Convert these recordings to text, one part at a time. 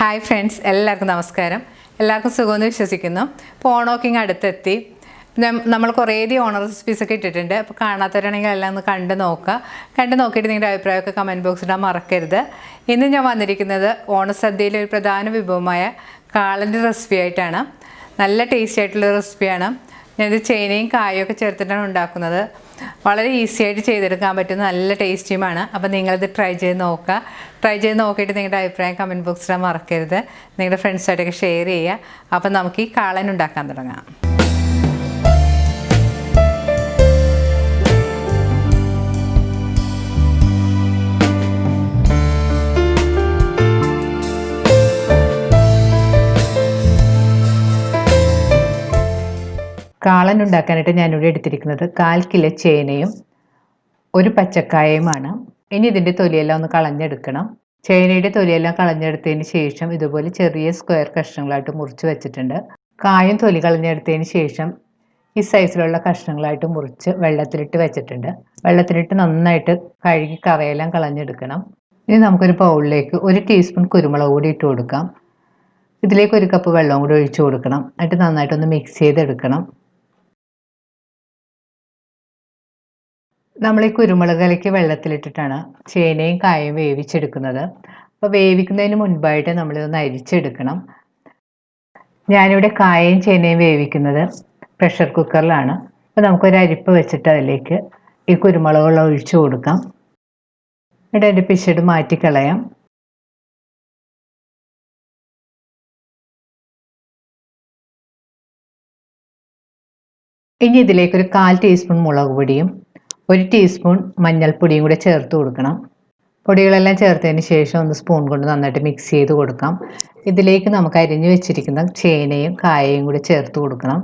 Hi friends, എല്ലാവർക്കും നമസ്കാരം. എല്ലാവർക്കും സുഖമെന്ന് വിശ്വസിക്കുന്നു. ഇപ്പോൾ ഓണമൊക്കെ അടുത്തെത്തി. നമ്മൾ കുറേയധികം ഓണർ റെസിപ്പീസൊക്കെ ഇട്ടിട്ടുണ്ട്. അപ്പോൾ കാണാത്തവരാണെങ്കിൽ എല്ലാം ഒന്ന് കണ്ടു നോക്കുക. കണ്ടു നോക്കിയിട്ട് നിങ്ങളുടെ അഭിപ്രായമൊക്കെ കമൻറ്റ് ബോക്സിൽ ഇടാൻ മറക്കരുത്. ഇന്ന് ഞാൻ വന്നിരിക്കുന്നത് ഓണസദ്യയിലെ ഒരു പ്രധാന വിഭവമായ കാളൻ്റെ റെസിപ്പി ആയിട്ടാണ്. നല്ല ടേസ്റ്റി ആയിട്ടുള്ള റെസിപ്പിയാണ്. ഞാനിത് ചേനയും കായും ഒക്കെ ചേർത്തിട്ടാണ് ഉണ്ടാക്കുന്നത്. വളരെ ഈസി ആയിട്ട് ചെയ്തെടുക്കാൻ പറ്റുന്ന നല്ല ടേസ്റ്റിയുമാണ്. അപ്പോൾ നിങ്ങളിത് ട്രൈ ചെയ്ത് നോക്കുക. ട്രൈ ചെയ്ത് നോക്കിയിട്ട് നിങ്ങളുടെ അഭിപ്രായം കമൻറ്റ് ബോക്സിൽ മറക്കരുത്. നിങ്ങളുടെ ഫ്രണ്ട്സായിട്ടൊക്കെ ഷെയർ ചെയ്യുക. അപ്പോൾ നമുക്ക് ഈ കാളൻ ഉണ്ടാക്കാൻ തുടങ്ങാം. കാളൻ ഉണ്ടാക്കാനായിട്ട് ഞാനിവിടെ എടുത്തിരിക്കുന്നത് 1/4 കിലോ ചേനയും ഒരു പച്ചക്കായയുമാണ്. ഇനി ഇതിൻ്റെ തൊലിയെല്ലാം ഒന്ന് കളഞ്ഞെടുക്കണം. ചേനയുടെ തൊലിയെല്ലാം കളഞ്ഞെടുത്തതിന് ശേഷം ഇതുപോലെ ചെറിയ സ്ക്വയർ കഷ്ണങ്ങളായിട്ട് മുറിച്ച് വെച്ചിട്ടുണ്ട്. കായും തൊലി കളഞ്ഞെടുത്തതിന് ശേഷം ഈ സൈസിലുള്ള കഷ്ണങ്ങളായിട്ട് മുറിച്ച് വെള്ളത്തിലിട്ട് വെച്ചിട്ടുണ്ട്. വെള്ളത്തിലിട്ട് നന്നായിട്ട് കഴുകി കറയെല്ലാം കളഞ്ഞെടുക്കണം. ഇനി നമുക്കൊരു ബൗളിലേക്ക് 1 ടീസ്പൂൺ കുരുമുളക് പൊടി ഇട്ട് കൊടുക്കാം. ഇതിലേക്ക് 1 കപ്പ് വെള്ളം കൂടി ഒഴിച്ചു കൊടുക്കണം. എന്നിട്ട് നന്നായിട്ടൊന്ന് മിക്സ് ചെയ്തെടുക്കണം. നമ്മൾ ഈ കുരുമുളക് കലക്കി വെള്ളത്തിലിട്ടിട്ടാണ് ചേനയും കായും വേവിച്ചെടുക്കുന്നത്. അപ്പോൾ വേവിക്കുന്നതിന് മുൻപായിട്ട് നമ്മളിതൊന്ന് അരിച്ചെടുക്കണം. ഞാനിവിടെ കായയും ചേനയും വേവിക്കുന്നത് പ്രഷർ കുക്കറിലാണ്. അപ്പോൾ നമുക്കൊരു അരിപ്പ് വെച്ചിട്ട് അതിലേക്ക് ഈ കുരുമുളകുള്ള ഒഴിച്ചു കൊടുക്കാം. എന്നിട്ട് അതിൻ്റെ പിശട് മാറ്റിക്കളയാം. ഇനി ഇതിലേക്കൊരു 1/4 ടീസ്പൂൺ മുളക് പൊടിയും 1 ടീസ്പൂൺ മഞ്ഞൾപ്പൊടിയും കൂടെ ചേർത്ത് കൊടുക്കണം. പൊടികളെല്ലാം ചേർത്തതിന് ശേഷം ഒന്ന് സ്പൂൺ കൊണ്ട് നന്നായിട്ട് മിക്സ് ചെയ്ത് കൊടുക്കാം. ഇതിലേക്ക് നമുക്ക് അരിഞ്ഞു വെച്ചിരിക്കുന്ന ചേനയും കായയും കൂടി ചേർത്ത് കൊടുക്കണം.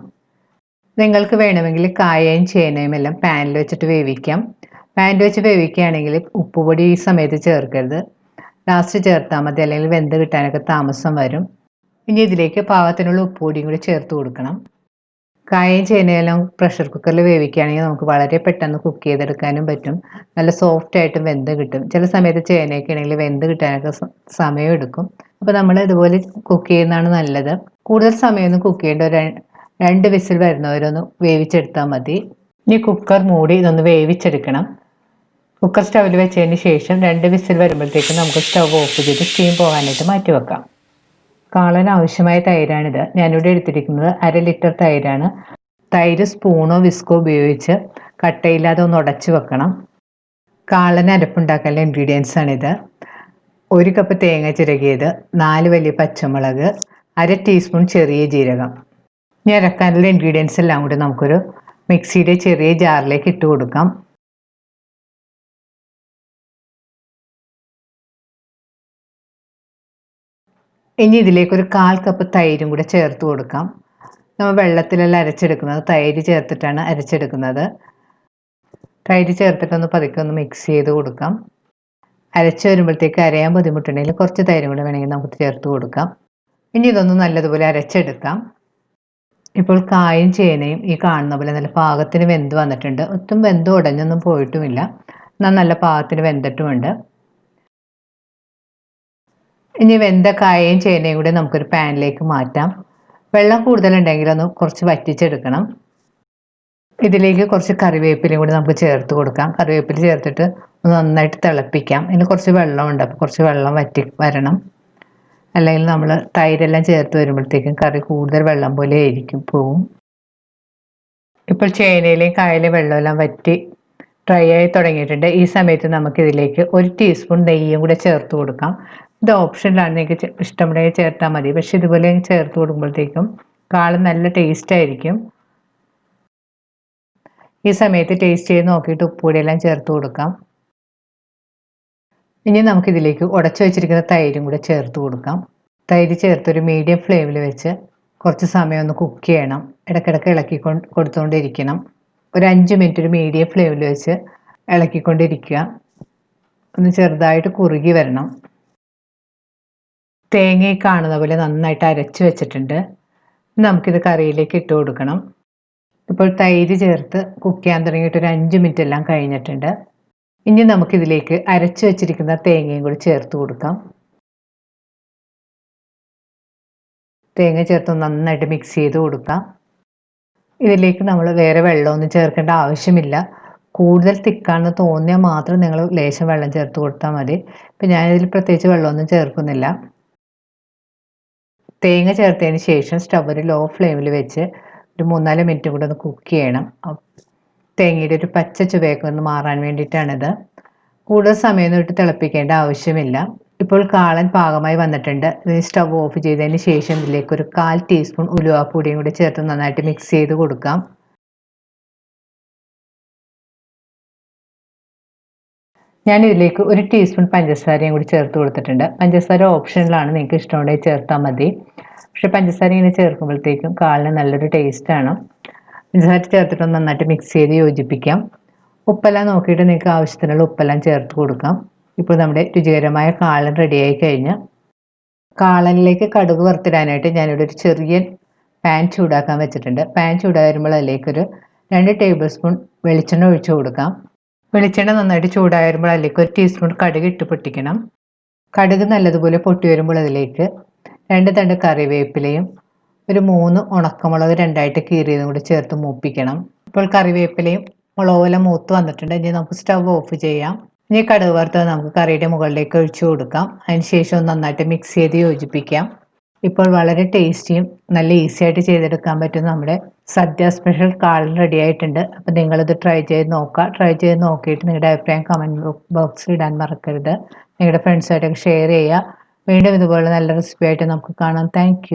നിങ്ങൾക്ക് വേണമെങ്കിൽ കായയും ചേനയും എല്ലാം പാനിൽ വെച്ചിട്ട് വേവിക്കാം. പാനിൽ വെച്ച് വേവിക്കുകയാണെങ്കിൽ ഉപ്പുപൊടി ഈ സമയത്ത് ചേർക്കരുത്, ലാസ്റ്റ് ചേർത്താൽ മതി, അല്ലെങ്കിൽ വെന്ത് കിട്ടാനൊക്കെ താമസം വരും. ഇനി ഇതിലേക്ക് പാകത്തിനുള്ള ഉപ്പുപൊടിയും കൂടി ചേർത്ത് കൊടുക്കണം. കായയും ചേനയെല്ലാം പ്രഷർ കുക്കറിൽ വേവിക്കുകയാണെങ്കിൽ നമുക്ക് വളരെ പെട്ടെന്ന് കുക്ക് ചെയ്തെടുക്കാനും പറ്റും. നല്ല സോഫ്റ്റ് ആയിട്ട് വെന്ത് കിട്ടും. ചില സമയത്ത് ചേനയൊക്കെ ആണെങ്കിൽ വെന്ത് കിട്ടാനൊക്കെ സമയം എടുക്കും. അപ്പോൾ നമ്മൾ ഇതുപോലെ കുക്ക് ചെയ്യുന്നതാണ് നല്ലത്. കൂടുതൽ സമയമൊന്നും കുക്ക് ചെയ്യേണ്ട, 2 വിസിൽ വരുന്നവരൊന്ന് വേവിച്ചെടുത്താൽ മതി. ഇനി കുക്കർ മൂടി ഇതൊന്ന് വേവിച്ചെടുക്കണം. കുക്കർ സ്റ്റൗവിൽ വെച്ചതിന് ശേഷം 2 വിസിൽ വരുമ്പോഴത്തേക്കും നമുക്ക് സ്റ്റൗ ഓഫ് ചെയ്ത് സ്റ്റീം പോകാനായിട്ട് മാറ്റി വെക്കാം. കാളന് ആവശ്യമായ തൈരാണിത്. ഞാനിവിടെ എടുത്തിരിക്കുന്നത് 1/2 ലിറ്റർ തൈരാണ്. തൈര് സ്പൂണോ വിസ്കോ ഉപയോഗിച്ച് കട്ടയില്ലാതെ ഒന്ന് ഉടച്ചു വെക്കണം. കാളന് അരപ്പുണ്ടാക്കാനുള്ള ഇൻഗ്രീഡിയൻസ് ആണിത്. 1 കപ്പ് തേങ്ങ ചിരകിയത്, 4 വലിയ പച്ചമുളക്, 1/2 ടീസ്പൂൺ ചെറിയ ജീരകം. ഇനി അരക്കാനുള്ള ഇൻഗ്രീഡിയൻസ് എല്ലാം കൂടി നമുക്കൊരു മിക്സിയുടെ ചെറിയ ജാറിലേക്ക് ഇട്ട് കൊടുക്കാം. ഇനി ഇതിലേക്ക് 1/4 കപ്പ് തൈരും കൂടെ ചേർത്ത് കൊടുക്കാം. നമ്മൾ വെള്ളത്തിലെല്ലാം അരച്ചെടുക്കുന്നത്, തൈര് ചേർത്തിട്ടാണ് അരച്ചെടുക്കുന്നത്. തൈര് ചേർത്തിട്ടൊന്ന് പതുക്കെ ഒന്ന് മിക്സ് ചെയ്ത് കൊടുക്കാം. അരച്ച് വരുമ്പോഴത്തേക്ക് അരയാൻ ബുദ്ധിമുട്ടുണ്ടെങ്കിൽ കുറച്ച് തൈരും കൂടെ വേണമെങ്കിൽ നമുക്ക് ചേർത്ത് കൊടുക്കാം. ഇനി ഇതൊന്ന് നല്ലതുപോലെ അരച്ചെടുക്കാം. ഇപ്പോൾ കായും ചേനയും ഈ കാണുന്ന പോലെ നല്ല പാകത്തിന് വെന്ത് വന്നിട്ടുണ്ട്. ഒട്ടും വെന്ത് ഉടഞ്ഞൊന്നും പോയിട്ടുമില്ല, എന്നാൽ നല്ല പാകത്തിന് വെന്തിട്ടുമുണ്ട്. ഇനി വെന്ത കായയും ചേനയും കൂടെ നമുക്കൊരു പാനിലേക്ക് മാറ്റാം. വെള്ളം കൂടുതലുണ്ടെങ്കിൽ ഒന്ന് കുറച്ച് വറ്റിച്ചെടുക്കണം. ഇതിലേക്ക് കുറച്ച് കറിവേപ്പിലയും കൂടി നമുക്ക് ചേർത്ത് കൊടുക്കാം. കറിവേപ്പില ചേർത്തിട്ട് നന്നായിട്ട് തിളപ്പിക്കാം. ഇതിന് കുറച്ച് വെള്ളമുണ്ട്, അപ്പോൾ കുറച്ച് വെള്ളം വറ്റി വരണം. അല്ലെങ്കിൽ നമ്മൾ തൈരെല്ലാം ചേർത്ത് വരുമ്പോഴത്തേക്കും കറി കൂടുതൽ വെള്ളം പോലെ ആയിരിക്കും പോവും. ഇപ്പോൾ ചേനയിലെയും കായയിലെയും വെള്ളമെല്ലാം വറ്റി ഡ്രൈ ആയി തുടങ്ങിയിട്ടുണ്ട്. ഈ സമയത്ത് നമുക്കിതിലേക്ക് 1 ടീസ്പൂൺ നെയ്യും കൂടെ ചേർത്ത് കൊടുക്കാം. ഇത് ഓപ്ഷനിലാണ്, നിങ്ങൾക്ക് ഇഷ്ടമുണ്ടെങ്കിൽ ചേർത്താൽ മതി. പക്ഷെ ഇതുപോലെ ചേർത്ത് കൊടുക്കുമ്പോഴത്തേക്കും കാളൻ നല്ല ടേസ്റ്റ് ആയിരിക്കും. ഈ സമയത്ത് ടേസ്റ്റ് ചെയ്ത് നോക്കിയിട്ട് ഉപ്പുപൊടിയെല്ലാം ചേർത്ത് കൊടുക്കാം. ഇനി നമുക്കിതിലേക്ക് ഉടച്ചു വെച്ചിരിക്കുന്ന തൈരും കൂടെ ചേർത്ത് കൊടുക്കാം. തൈര് ചേർത്തൊരു മീഡിയം ഫ്ലെയിമിൽ വെച്ച് കുറച്ച് സമയം ഒന്ന് കുക്ക് ചെയ്യണം. ഇടയ്ക്കിടയ്ക്ക് ഇളക്കി കൊടുത്തുകൊണ്ടിരിക്കണം. ഒരു 5 മിനിറ്റ് ഒരു മീഡിയം ഫ്ലെയിമിൽ വെച്ച് ഇളക്കിക്കൊണ്ടിരിക്കുക. ഒന്ന് ചെറുതായിട്ട് കുറുകി വരണം. തേങ്ങ കാണുന്ന പോലെ നന്നായിട്ട് അരച്ച് വെച്ചിട്ടുണ്ട്. നമുക്കിത് കറിയിലേക്ക് ഇട്ട് കൊടുക്കണം. ഇപ്പോൾ തൈര് ചേർത്ത് കുക്ക് ചെയ്യാൻ തുടങ്ങിയിട്ട് ഒരു 5 മിനിറ്റ് എല്ലാം കഴിഞ്ഞിട്ടുണ്ട്. ഇനി നമുക്കിതിലേക്ക് അരച്ച് വെച്ചിരിക്കുന്ന തേങ്ങയും കൂടി ചേർത്ത് കൊടുക്കാം. തേങ്ങ ചേർത്ത് നന്നായിട്ട് മിക്സ് ചെയ്ത് കൊടുക്കാം. ഇതിലേക്ക് നമ്മൾ വേറെ വെള്ളമൊന്നും ചേർക്കേണ്ട ആവശ്യമില്ല. കൂടുതൽ തിക്കാണെന്ന് തോന്നിയാൽ മാത്രം നിങ്ങൾ ലേശം വെള്ളം ചേർത്ത് കൊടുത്താൽ മതി. ഇപ്പം ഞാനിതിൽ പ്രത്യേകിച്ച് വെള്ളമൊന്നും ചേർക്കുന്നില്ല. തേങ്ങ ചേർത്തതിന് ശേഷം സ്റ്റവ് ഒരു ലോ ഫ്ലെയിമിൽ വെച്ച് ഒരു 3-4 മിനിറ്റ് കൂടെ ഒന്ന് കുക്ക് ചെയ്യണം. തേങ്ങയുടെ ഒരു പച്ച ചുവയൊക്കെ ഒന്ന് മാറാൻ വേണ്ടിയിട്ടാണിത്. കൂടുതൽ സമയമൊന്നും ഇട്ട് തിളപ്പിക്കേണ്ട ആവശ്യമില്ല. ഇപ്പോൾ കാളൻ പാകമായി വന്നിട്ടുണ്ട്. ഇത് സ്റ്റവ് ഓഫ് ചെയ്തതിന് ശേഷം ഇതിലേക്ക് ഒരു 1/4 ടീസ്പൂൺ ഉലുവാപ്പൊടിയും കൂടി ചേർത്ത് നന്നായിട്ട് മിക്സ് ചെയ്ത് കൊടുക്കാം. ഞാൻ ഇതിലേക്ക് 1 ടീസ്പൂൺ പഞ്ചസാരയും കൂടി ചേർത്ത് കൊടുത്തിട്ടുണ്ട്. പഞ്ചസാര ഓപ്ഷനിലാണ്, നിങ്ങൾക്ക് ഇഷ്ടമുണ്ടെങ്കിൽ ചേർത്താൽ മതി. പക്ഷേ പഞ്ചസാര ഇങ്ങനെ ചേർക്കുമ്പോഴത്തേക്കും കാളിന് നല്ലൊരു ടേസ്റ്റാണ്. പഞ്ചസാര ചേർത്തിട്ട് നന്നായിട്ട് മിക്സ് ചെയ്ത് യോജിപ്പിക്കാം. ഉപ്പെല്ലാം നോക്കിയിട്ട് നിങ്ങൾക്ക് ആവശ്യത്തിനുള്ള ഉപ്പെല്ലാം ചേർത്ത് കൊടുക്കാം. ഇപ്പോൾ നമ്മുടെ രുചികരമായ കാളൻ റെഡിയായി കഴിഞ്ഞ് കാളനിലേക്ക് കടുക് വറുത്തിടാനായിട്ട് ഞാനിവിടെ ഒരു ചെറിയ പാൻ ചൂടാക്കാൻ വെച്ചിട്ടുണ്ട്. പാൻ ചൂടായി വരുമ്പോൾ അതിലേക്കൊരു 2 ടേബിൾ സ്പൂൺ വെളിച്ചെണ്ണ ഒഴിച്ചു കൊടുക്കാം. വെളിച്ചെണ്ണ നന്നായിട്ട് ചൂടായി വരുമ്പോൾ അതിലേക്ക് 1 ടീസ്പൂൺ കടുക് ഇട്ട് പൊട്ടിക്കണം. കടുക് നല്ലതുപോലെ പൊട്ടി വരുമ്പോൾ അതിലേക്ക് 2 തണ്ട് കറിവേപ്പിലയും ഒരു 3 ഉണക്കമുളക് 2ആയിട്ട് കീറിയതും കൂടി ചേർത്ത് മൂപ്പിക്കണം. ഇപ്പോൾ കറിവേപ്പിലയും മുളകുമെല്ലാം മൂത്ത് വന്നിട്ടുണ്ട്. ഇനി നമുക്ക് സ്റ്റവ് ഓഫ് ചെയ്യാം. ഇനി കടുക് വറുത്തത് നമുക്ക് കറിയുടെ മുകളിലേക്ക് ഒഴിച്ചു കൊടുക്കാം. അതിനുശേഷം നന്നായിട്ട് മിക്സ് ചെയ്ത് യോജിപ്പിക്കാം. ഇപ്പോൾ വളരെ ടേസ്റ്റിയും നല്ല ഈസി ആയിട്ട് ചെയ്തെടുക്കാൻ പറ്റുന്ന നമ്മുടെ സദ്യ സ്പെഷ്യൽ കാളൻ റെഡി ആയിട്ടുണ്ട്. അപ്പോൾ നിങ്ങളിത് ട്രൈ ചെയ്ത് നോക്കുക. ട്രൈ ചെയ്ത് നോക്കിയിട്ട് നിങ്ങളുടെ അഭിപ്രായം കമൻറ്റ് ബോക്സിൽ ഇടാൻ മറക്കരുത്. നിങ്ങളുടെ ഫ്രണ്ട്സായിട്ടൊക്കെ ഷെയർ ചെയ്യുക. വീണ്ടും ഇതുപോലെ നല്ല റെസിപ്പി ആയിട്ട് നമുക്ക് കാണാം. താങ്ക്